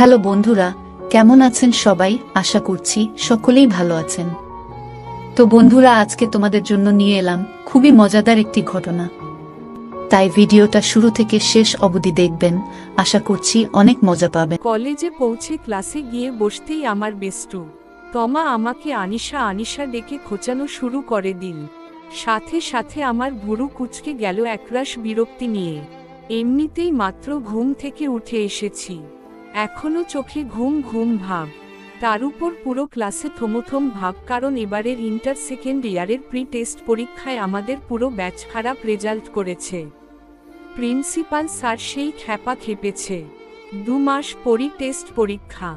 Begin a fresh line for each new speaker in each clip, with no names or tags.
Hello বন্ধুরা, কেমন আছেন সবাই? আশা করছি সকলেই ভালো আছেন। তো বন্ধুরা, আজকে তোমাদের জন্য নিয়ে এলাম খুবই মজাদার একটি ঘটনা। তাই ভিডিওটা শুরু থেকে শেষ অবধি দেখবেন, আশা করছি অনেক মজা পাবেন।
কলেজে পৌঁছে ক্লাসে গিয়ে বসতেই আমার বেস্টু তমা আমাকে আনিশা আনিশা ডেকে খোঁচানো শুরু করে দিল। সাথে সাথে আমার ভুরু কুঁচকে গেল একরাশ বিরক্তি নিয়ে। এমনিতেই মাত্র ঘুম থেকে উঠে এসেছি, এখনো চোখে ঘুম ঘুম ভাব, তার উপর পুরো ক্লাসে থমথম ভাব, কারণ এবারের ইন্টার সেকেন্ড ইয়ারের প্রি টেস্ট পরীক্ষায় আমাদের পুরো ব্যাচ খারাপ রেজাল্ট করেছে। প্রিন্সিপাল স্যার সেই খ্যাপা খেপেছে। 2 মাস পরই টেস্ট পরীক্ষা,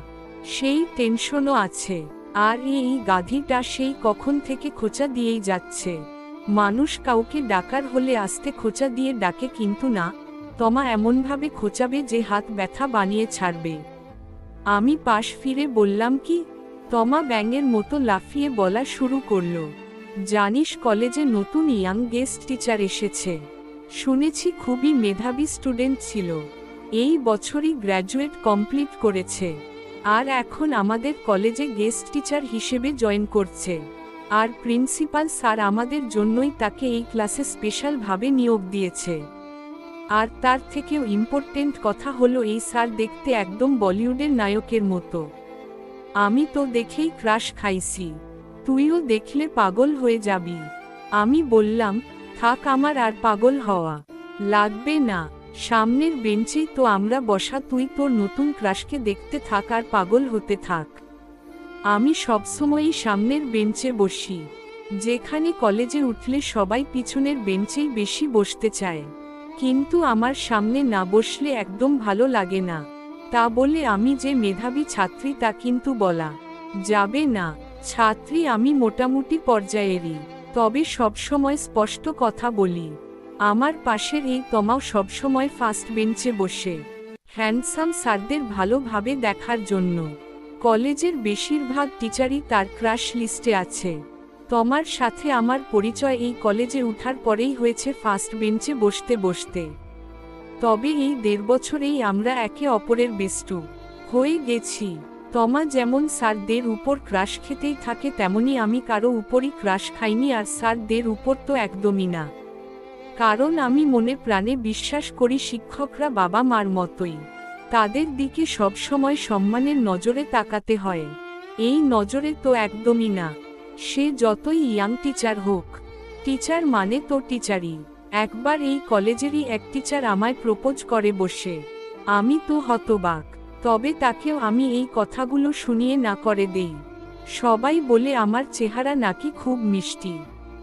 সেই টেনশনও আছে। আর এই গাধীটা সেই কখন থেকে খোঁচা দিয়েই যাচ্ছে। মানুষ কাউকে ডাকার হলে আস্তে খোঁচা দিয়ে ডাকে, কিন্তু না, তমা এমনভাবে খোঁচাবে যে হাত ব্যথা বানিয়ে ছাড়বে। আমি পাশ ফিরে বললাম, কি? তমা ব্যাঙের মতো লাফিয়ে বলা শুরু করলো, জানিস কলেজে নতুন ইয়াং গেস্ট টিচার এসেছে, শুনেছি খুবই মেধাবী স্টুডেন্ট ছিল, এই বছরই গ্র্যাজুয়েট কমপ্লিট করেছে, আর এখন আমাদের কলেজে গেস্ট টিচার হিসেবে জয়েন করছে। আর প্রিন্সিপাল স্যার আমাদের জন্যই তাকে এই ক্লাসে স্পেশালভাবে নিয়োগ দিয়েছে। আর তার থেকেও ইম্পর্টেন্ট কথা হলো, এই স্যার দেখতে একদম বলিউডের নায়কের মতো। আমি তো দেখেই ক্রাশ খাইছি, তুইও দেখলে পাগল হয়ে যাবি। আমি বললাম, থাক, আমার আর পাগল হওয়া লাগবে না, সামনের বেঞ্চেই তো আমরা বসা, তুই তোর নতুন ক্রাশকে দেখতে থাক আর পাগল হতে থাক। আমি সবসময়ই সামনের বেঞ্চে বসি, যেখানে কলেজে উঠলে সবাই পিছনের বেঞ্চেই বেশি বসতে চায়, কিন্তু আমার সামনে না বসলে একদম ভালো লাগে না। তা বলে আমি যে মেধাবী ছাত্রী তা কিন্তু বলা যাবে না। ছাত্রী আমি মোটামুটি পর্যায়েরই, তবে সবসময় স্পষ্ট কথা বলি। আমার পাশের এই তমাও সবসময় ফার্স্ট বেঞ্চে বসে, হ্যান্ডসাম স্যারদের ভালোভাবে দেখার জন্য। কলেজের বেশিরভাগ টিচারই তার ক্রাশ লিস্টে আছে। তমার সাথে আমার পরিচয় এই কলেজে ওঠার পরেই হয়েছে ফার্স্ট বেঞ্চে বসতে বসতে। তবে এই 1.5 বছরেই আমরা একে অপরের বেস্টু হয়ে গেছি। তমা যেমন স্যারদের উপর ক্রাশ খেতেই থাকে, তেমনি আমি কারো উপরই ক্রাশ খাইনি, আর স্যারদের উপর তো একদমই না। কারণ আমি মনে প্রাণে বিশ্বাস করি শিক্ষকরা বাবা মার মতোই, তাদের দিকে সবসময় সম্মানের নজরে তাকাতে হয়। এই নজরে তো একদমই না, সে যতই ইয়াং টিচার হোক। টিচার মানে তো টিচারই। একবার এই কলেজেরই এক টিচার আমায় প্রপোজ করে বসে, আমি তো হতবাক। তবে তাকেও আমি এই কথাগুলো শুনিয়ে না করে দেই। সবাই বলে আমার চেহারা নাকি খুব মিষ্টি,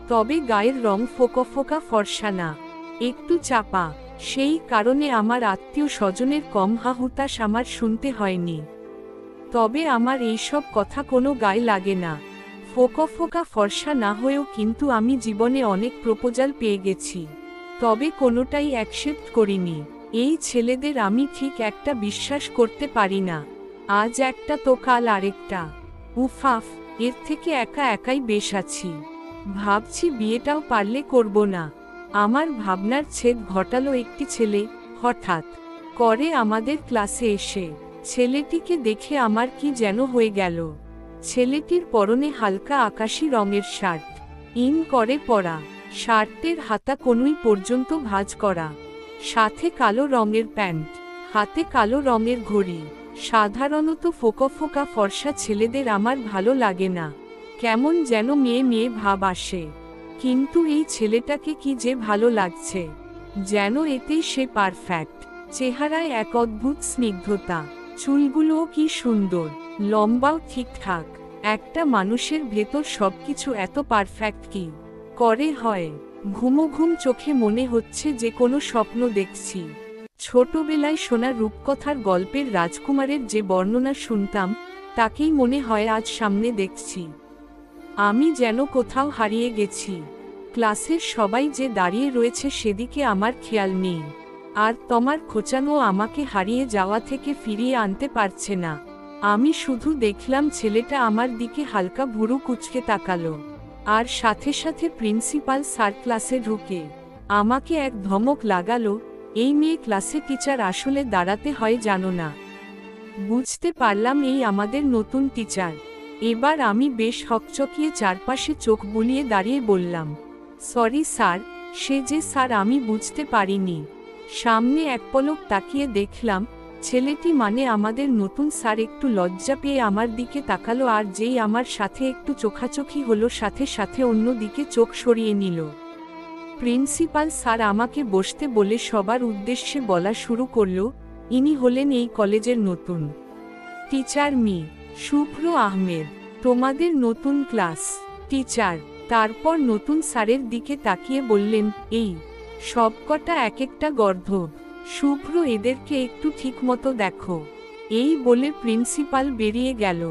তবে গায়ের রং ফোকা ফোকা, ফর্সা না, একটু চাপা। সেই কারণে আমার আত্মীয় স্বজনের কম হাহুতাশ আমার শুনতে হয়নি। তবে আমার এইসব কথা কোনো গায়ে লাগে না। ফোকা ফোকা ফর্সা না হয়েও কিন্তু আমি জীবনে অনেক প্রপোজাল পেয়ে গেছি, তবে কোনোটাই অ্যাকসেপ্ট করিনি। এই ছেলেদের আমি ঠিক একটা বিশ্বাস করতে পারি না, আজ একটা তো কাল আরেকটা। উফাফ, এর থেকে একা একাই বেশ আছি। ভাবছি বিয়েটাও পারলে করব না। আমার ভাবনার ছেদ ঘটালো একটি ছেলে হঠাৎ করে আমাদের ক্লাসে এসে। ছেলেটিকে দেখে আমার কি যেন হয়ে গেল। ছেলেটির পরনে হালকা আকাশি রঙের শার্ট, ইন করে পরা, শার্টের হাতা কনুই পর্যন্ত ভাঁজ করা, সাথে কালো রঙের প্যান্ট, হাতে কালো রঙের ঘড়ি। সাধারণত ফোকা ফোকা ফর্সা ছেলেদের আমার ভালো লাগে না, কেমন যেন মেয়ে মেয়ে ভাব আসে। কিন্তু এই ছেলেটাকে কি যে ভালো লাগছে, যেন এতেই সে পারফেক্ট। চেহারায় এক অদ্ভুত স্নিগ্ধতা, চুলগুলোও কি সুন্দর, লম্বাও ঠিকঠাক। একটা মানুষের ভেতর সবকিছু এত পারফেক্ট কি করে হয়? ঘুমো ঘুম চোখে মনে হচ্ছে যে কোনো স্বপ্ন দেখছি। ছোটবেলায় শোনা রূপকথার গল্পের রাজকুমারের যে বর্ণনা শুনতাম, তাকেই মনে হয় আজ সামনে দেখছি। আমি যেন কোথাও হারিয়ে গেছি। ক্লাসের সবাই যে দাঁড়িয়ে রয়েছে সেদিকে আমার খেয়াল নেই, আর তোমার খোঁচানো আমাকে হারিয়ে যাওয়া থেকে ফিরিয়ে আনতে পারছে না। আমি শুধু দেখলাম ছেলেটা আমার দিকে হালকা ভুরু কুঁচকে তাকালো, আর সাথে সাথে প্রিন্সিপাল স্যার ক্লাসে ঢুকে আমাকে এক ধমক লাগালো, এই মেয়ে ক্লাসে টিচার আসলে দাঁড়াতে হয় জানো না? বুঝতে পারলাম এই আমাদের নতুন টিচার। এবার আমি বেশ হকচকিয়ে চারপাশে চোখ বুলিয়ে দাঁড়িয়ে বললাম, সরি স্যার। সে যে স্যার আমি বুঝতে পারিনি। সামনে এক পলক তাকিয়ে দেখলাম ছেলেটি মানে আমাদের নতুন স্যার একটু লজ্জা পেয়ে আমার দিকে তাকালো, আর যেই আমার সাথে একটু চোখাচোখি হলো সাথে সাথে অন্য দিকে চোখ সরিয়ে নিল। প্রিন্সিপাল স্যার আমাকে বসতে বলে সবার উদ্দেশ্যে বলা শুরু করল, ইনি হলেন এই কলেজের নতুন টিচার মি শুভ্র আহমেদ, তোমাদের নতুন ক্লাস টিচার। তারপর নতুন স্যারের দিকে তাকিয়ে বললেন, এই সবকটা এক একটা গর্ধব, শুভ্র এদেরকে একটু ঠিকমতো দেখো। এই বলে প্রিন্সিপাল বেরিয়ে গেল।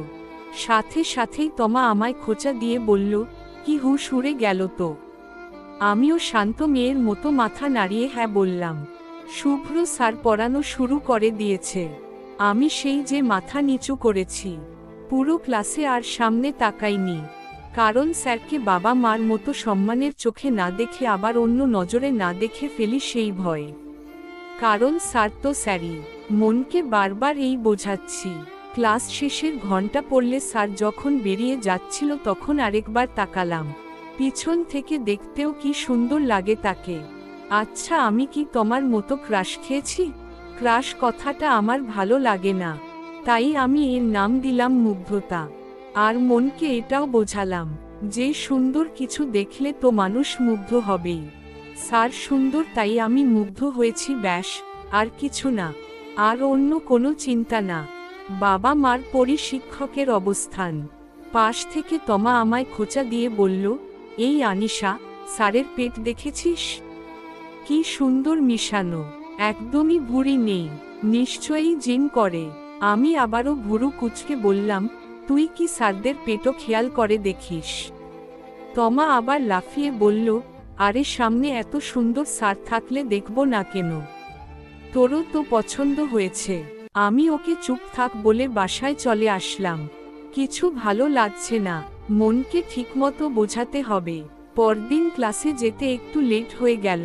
সাথে সাথেই তমা আমায় খোঁচা দিয়ে বলল, কি হুশ উড়ে গেল তো। আমিও শান্ত মেয়ের মতো মাথা নাড়িয়ে হ্যাঁ বললাম। শুভ্র স্যার পড়ানো শুরু করে দিয়েছে। আমি সেই যে মাথা নিচু করেছি, পুরো ক্লাসে আর সামনে তাকাইনি, কারণ স্যারকে বাবা মার মতো সম্মানের চোখে না দেখে আবার অন্য নজরে না দেখে ফেলি সেই ভয়ে। কারণ স্যার তো স্যারই। মনকে বারবার এই বোঝাচ্ছি। ক্লাস শেষের ঘন্টা পড়লে স্যার যখন বেরিয়ে যাচ্ছিল তখন আরেকবার তাকালাম পিছন থেকে, দেখতেও কি সুন্দর লাগে তাকে। আচ্ছা, আমি কি তোমার মতো ক্রাশ খেয়েছি? ক্রাশ কথাটা আমার ভালো লাগে না, তাই আমি এর নাম দিলাম মুগ্ধতা। আর মনকে এটাও বোঝালাম যে সুন্দর কিছু দেখলে তো মানুষ মুগ্ধ হবেই। স্যার সুন্দর তাই আমি মুগ্ধ হয়েছি, ব্যাস, আর কিছু না, আর অন্য কোনো চিন্তা না। বাবা মার পরই শিক্ষকের অবস্থান। পাশ থেকে তমা আমায় খোঁচা দিয়ে বলল, এই আনিশা, স্যারের পেট দেখেছিস? কি সুন্দর মিশানো, একদমই ভুঁড়ি নেই, নিশ্চয়ই জিম করে। আমি আবারও ভুরু কুঁচকে বললাম, তুই কি স্যারদের পেটও খেয়াল করে দেখিস? তমা আবার লাফিয়ে বলল, আরে সামনে এত সুন্দর স্যার থাকলে দেখব না কেন? তোরও তো পছন্দ হয়েছে। আমি ওকে চুপ থাক বলে বাসায় চলে আসলাম। কিছু ভালো লাগছে না, মনকে ঠিকমতো বোঝাতে হবে। পরদিন ক্লাসে যেতে একটু লেট হয়ে গেল।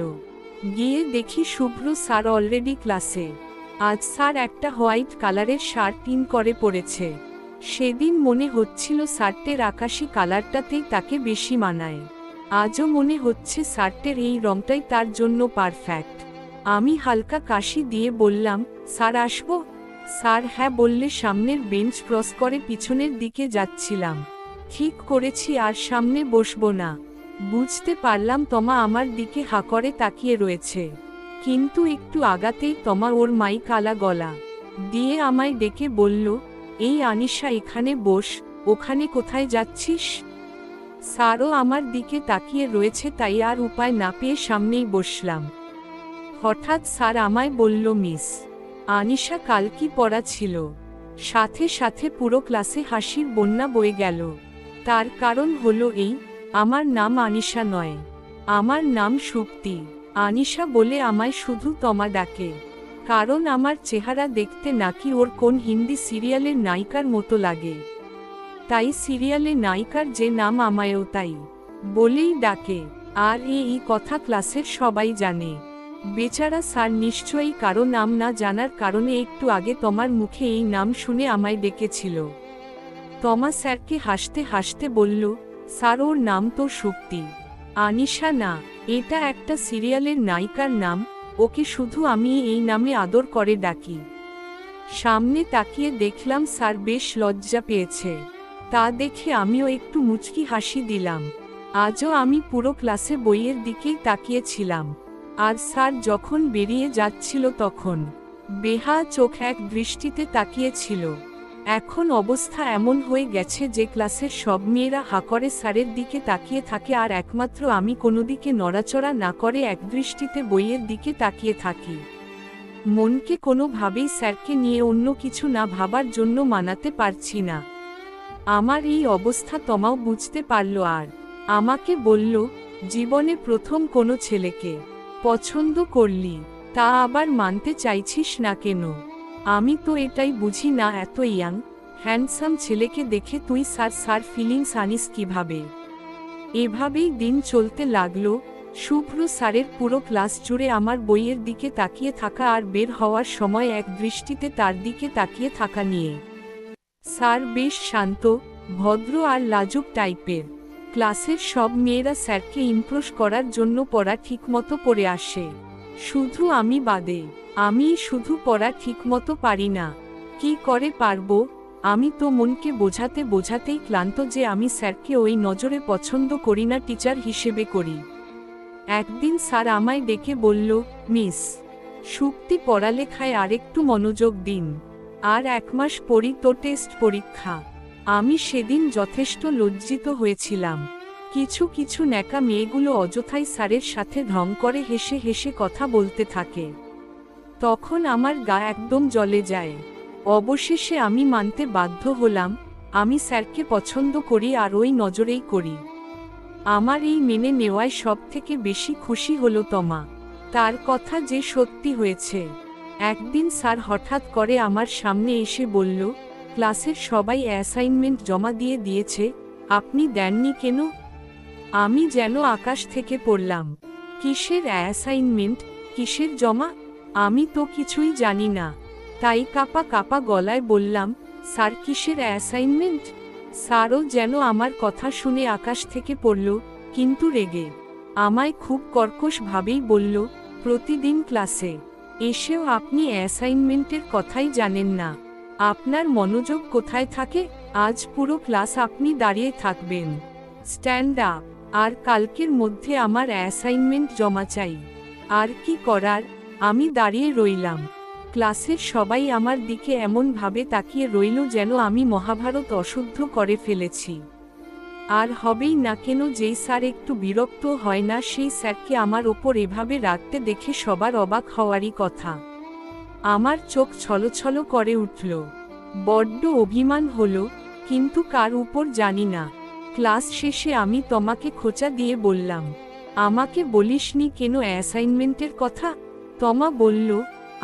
গিয়ে দেখি শুভ্র স্যার অলরেডি ক্লাসে। আজ স্যার একটা হোয়াইট কালারের শার্ট ইন করে পড়েছে। সেদিন মনে হচ্ছিল শার্টের আকাশি কালারটাতেই তাকে বেশি মানায়। আজও মনে হচ্ছে শার্টের এই রংটাই তার জন্য পারফেক্ট। আমি হালকা কাশি দিয়ে বললাম, স্যার আসবো? স্যার হ্যাঁ বললে সামনের বেঞ্চ ক্রস করে পিছনের দিকে যাচ্ছিলাম। ঠিক করেছি আর সামনে বসবো না। বুঝতে পারলাম তমা আমার দিকে হাঁ করে তাকিয়ে রয়েছে, কিন্তু একটু আগাতেই তমা ওর মাইক আলা গলা দিয়ে আমায় ডেকে বলল, এই আনিশা এখানে বস, ওখানে কোথায় যাচ্ছিস? স্যারও আমার দিকে তাকিয়ে রয়েছে, তাই আর উপায় না পেয়ে সামনেই বসলাম। হঠাৎ স্যার আমায় বলল, মিস আনিশা কাল কি পড়া ছিল? সাথে সাথে পুরো ক্লাসে হাসির বন্যা বয়ে গেল। তার কারণ হলো এই, আমার নাম আনিশা নয়, আমার নাম সুপ্তি। আনিশা বলে আমায় শুধু তমা ডাকে, কারণ আমার চেহারা দেখতে নাকি ওর কোন হিন্দি সিরিয়ালের নায়িকার মতো লাগে। তাই সিরিয়ালে নায়িকার যে নাম আমায়ও তাই বলেই ডাকে। আর এই কথা ক্লাসের সবাই জানে। বেচারা স্যার নিশ্চয়ই কারো নাম না জানার কারণে একটু আগে তোমার মুখে এই নাম শুনে আমায় ডেকেছিল। তমা স্যারকে হাসতে হাসতে বলল, স্যার ওর নাম তো সুপ্তি, আনিশা না। এটা একটা সিরিয়ালের নায়িকার নাম, ওকে শুধু আমি এই নামে আদর করে ডাকি। সামনে তাকিয়ে দেখলাম স্যার বেশ লজ্জা পেয়েছে। তা দেখে আমিও একটু মুচকি হাসি দিলাম। আজও আমি পুরো ক্লাসে বইয়ের দিকেই তাকিয়েছিলাম। আর স্যার যখন বেরিয়ে যাচ্ছিল তখন বেহা চোখ এক দৃষ্টিতে তাকিয়েছিল। এখন অবস্থা এমন হয়ে গেছে যে ক্লাসের সব মেয়েরা হাঁ করে স্যারের দিকে তাকিয়ে থাকে, আর একমাত্র আমি কোনো দিকে নড়াচড়া না করে একদৃষ্টিতে বইয়ের দিকে তাকিয়ে থাকি। মনকে কোনোভাবেই স্যারকে নিয়ে অন্য কিছু না ভাবার জন্য মানাতে পারছি না। আমার এই অবস্থা তমাও বুঝতে পারল, আর আমাকে বলল, জীবনে প্রথম কোনো ছেলেকে পছন্দ করলি, তা আবার মানতে চাইছিস না কেন? আমি তো এটাই বুঝি না, এত ইয়াং হ্যান্ডসাম ছেলেকে দেখে তুই স্যার ফিলিংস আনিস কিভাবে? এভাবেই দিন চলতে লাগলো। শুভ্র স্যারের পুরো ক্লাস জুড়ে আমার বইয়ের দিকে তাকিয়ে থাকা আর বের হওয়ার সময় এক দৃষ্টিতে তার দিকে তাকিয়ে থাকা নিয়ে। স্যার বেশ শান্ত, ভদ্র আর লাজুক টাইপের। ক্লাসের সব মেয়েরা স্যারকে ইমপ্রেস করার জন্য পড়া ঠিকমতো পড়ে আসে, শুধু আমি বাদে। আমি শুধু পড়া ঠিকমতো পারি না। কি করে পারবো? আমি তো মনকে বোঝাতে বোঝাতেই ক্লান্ত যে আমি স্যারকে ওই নজরে পছন্দ করি না, টিচার হিসেবে করি। একদিন স্যার আমায় ডেকে বলল, মিস শুক্তি, পড়ালেখায় আরেকটু মনোযোগ দিন, আর 1 মাস পরই তো টেস্ট পরীক্ষা। আমি সেদিন যথেষ্ট লজ্জিত হয়েছিলাম। কিছু কিছু ন্যাকা মেয়েগুলো অযথাই স্যারের সাথে ঢং করে হেসে হেসে কথা বলতে থাকে। তখন আমার গা একদম জ্বলে যায়। অবশেষে আমি মানতে বাধ্য হলাম, আমি স্যারকে পছন্দ করি আর ওই নজরেই করি। আমার এই মেনে নেওয়ায় সবথেকে বেশি খুশি হলো তমা। তার কথা যে সত্যি হয়েছে। একদিন স্যার হঠাৎ করে আমার সামনে এসে বলল, ক্লাসের সবাই অ্যাসাইনমেন্ট জমা দিয়ে দিয়েছে, আপনি দেননি কেন? আমি যেন আকাশ থেকে পড়লাম। কিসের অ্যাসাইনমেন্ট, কিসের জমা? আমি তো কিছুই জানি না। তাই কাপা কাপা গলায় বললাম, স্যার কিসের অ্যাসাইনমেন্ট? স্যারও যেন আমার কথা শুনে আকাশ থেকে পড়ল, কিন্তু রেগে আমায় খুব কর্কশভাবেই বলল, প্রতিদিন ক্লাসে এসেও আপনি অ্যাসাইনমেন্টের কথাই জানেন না। আপনার মনোযোগ কোথায় থাকে? আজ পুরো ক্লাস আপনি দাঁড়িয়ে থাকবেন, স্ট্যান্ড আপ। আর কালকের মধ্যে আমার অ্যাসাইনমেন্ট জমা চাই। আর কি করার, আমি দাঁড়িয়ে রইলাম। ক্লাসের সবাই আমার দিকে এমনভাবে তাকিয়ে রইল যেন আমি মহাভারত অশুদ্ধ করে ফেলেছি। আর হবেই না কেন, যেই স্যার একটু বিরক্ত হয় না সেই স্যারকে আমার ওপর এভাবে রাখতে দেখে সবার অবাক হওয়ারই কথা। আমার চোখ ছলছল করে উঠল। বড্ড অভিমান হলো, কিন্তু কার উপর জানি না। ক্লাস শেষে আমি তোমাকে খোঁচা দিয়ে বললাম, আমাকে বলিসনি কেন অ্যাসাইনমেন্টের কথা? তমা বলল,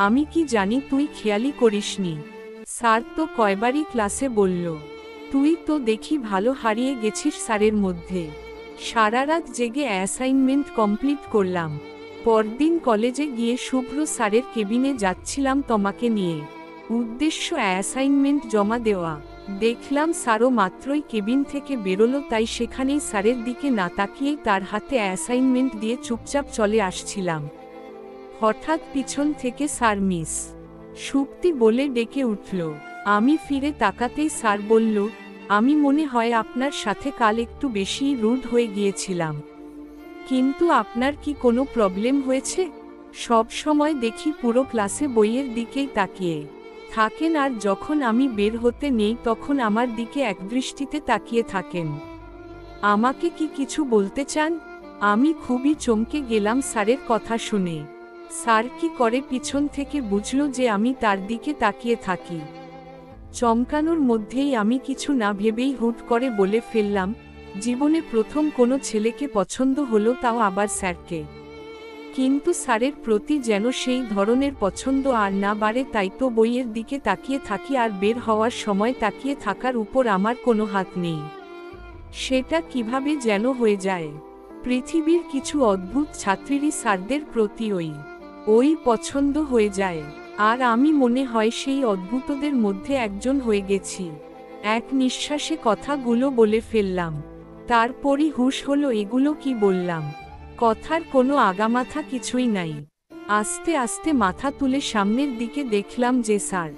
আমি কি জানি, তুই খেয়ালই করিসনি। স্যার তো কয়বারই ক্লাসে বলল। তুই তো দেখি ভালো হারিয়ে গেছিস স্যারের মধ্যে। সারা রাত জেগে অ্যাসাইনমেন্ট কমপ্লিট করলাম। পরদিন কলেজে গিয়ে শুভ্র স্যারের কেবিনে যাচ্ছিলাম তোমাকে নিয়ে, উদ্দেশ্য অ্যাসাইনমেন্ট জমা দেওয়া। দেখলাম স্যারও মাত্রই কেবিন থেকে বেরোলো, তাই সেখানেই স্যারের দিকে না তাকিয়েই তার হাতে অ্যাসাইনমেন্ট দিয়ে চুপচাপ চলে আসছিলাম। হঠাৎ পিছন থেকে স্যার মিস শুক্তি বলে ডেকে উঠল। আমি ফিরে তাকাতেই স্যার বলল, আমি মনে হয় আপনার সাথে কাল একটু বেশিই রুড হয়ে গিয়েছিলাম। কিন্তু আপনার কি কোনো প্রবলেম হয়েছে? সব সময় দেখি পুরো ক্লাসে বইয়ের দিকেই তাকিয়ে থাকেন, আর যখন আমি বের হতে নেই তখন আমার দিকে একদৃষ্টিতে তাকিয়ে থাকেন। আমাকে কি কিছু বলতে চান? আমি খুবই চমকে গেলাম স্যারের কথা শুনে। স্যার কি করে পিছন থেকে বুঝলো যে আমি তার দিকে তাকিয়ে থাকি? চমকানোর মধ্যেই আমি কিছু না ভেবেই হুট করে বলে ফেললাম, জীবনে প্রথম কোনো ছেলেকে পছন্দ হলো, তাও আবার স্যারকে। কিন্তু স্যারের প্রতি যেন সেই ধরনের পছন্দ আর না বাড়ে, তাই তো বইয়ের দিকে তাকিয়ে থাকি, আর বের হওয়ার সময় তাকিয়ে থাকার উপর আমার কোনো হাত নেই। সেটা কিভাবে যেন হয়ে যায়। পৃথিবীর কিছু অদ্ভুত ছাত্রীরই স্যারদের প্রতি ওই পছন্দ হয়ে যায়, আর আমি মনে হয় সেই অদ্ভুতদের মধ্যে একজন হয়ে গেছি। এক নিঃশ্বাসে কথাগুলো বলে ফেললাম, তারপরই হুঁশ হলো এগুলো কি বললাম। কথার কোনো আগামাথা কিছুই নাই। আস্তে আস্তে মাথা তুলে সামনের দিকে দেখলাম যে স্যার